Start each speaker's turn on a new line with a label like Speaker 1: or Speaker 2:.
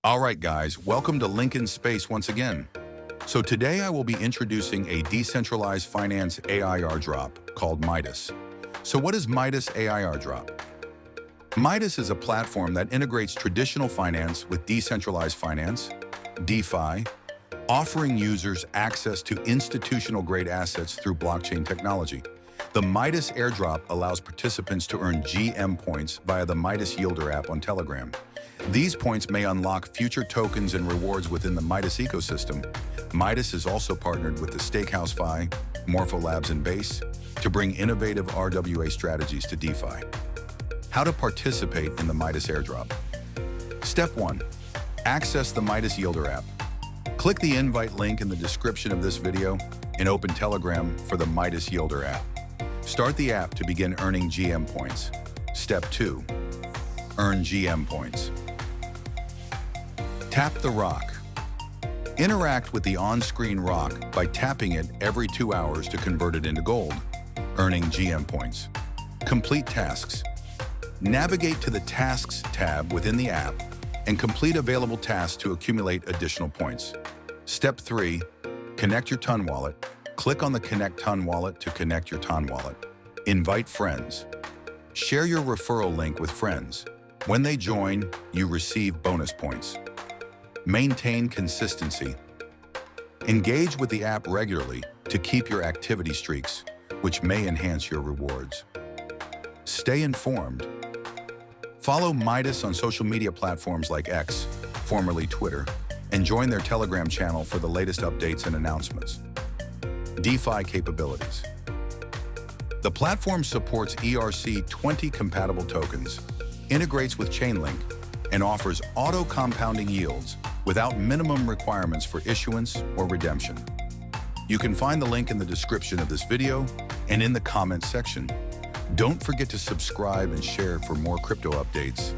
Speaker 1: All right, guys, welcome to Lincoln Space once again. So today I will be introducing a decentralized finance AI airdrop called Midas. So what is Midas AI airdrop? Midas is a platform that integrates traditional finance with decentralized finance, DeFi, offering users access to institutional-grade assets through blockchain technology. The Midas airdrop allows participants to earn GM points via the Midas Yielder app on Telegram. These points may unlock future tokens and rewards within the Midas ecosystem. Midas is also partnered with the Stakehouse Fi, Morpholabs, and Base to bring innovative RWA strategies to DeFi. How to participate in the Midas airdrop. Step 1. Access the Midas Yielder app. Click the invite link in the description of this video and open Telegram for the Midas Yielder app. Start the app to begin earning GM points. Step 2. Earn GM points. Tap the rock. Interact with the on-screen rock by tapping it every 2 hours to convert it into gold, earning GM points. Complete tasks. Navigate to the Tasks tab within the app and complete available tasks to accumulate additional points. Step 3. Connect your Ton wallet. Click on the Connect Ton wallet to connect your Ton wallet. Invite friends. Share your referral link with friends. When they join, you receive bonus points. Maintain consistency. Engage with the app regularly to keep your activity streaks, which may enhance your rewards. Stay informed. Follow Midas on social media platforms like X, formerly Twitter, and join their Telegram channel for the latest updates and announcements. DeFi capabilities. The platform supports ERC-20 compatible tokens, integrates with Chainlink, and offers auto-compounding yields without minimum requirements for issuance or redemption. You can find the link in the description of this video and in the comments section. Don't forget to subscribe and share for more crypto updates.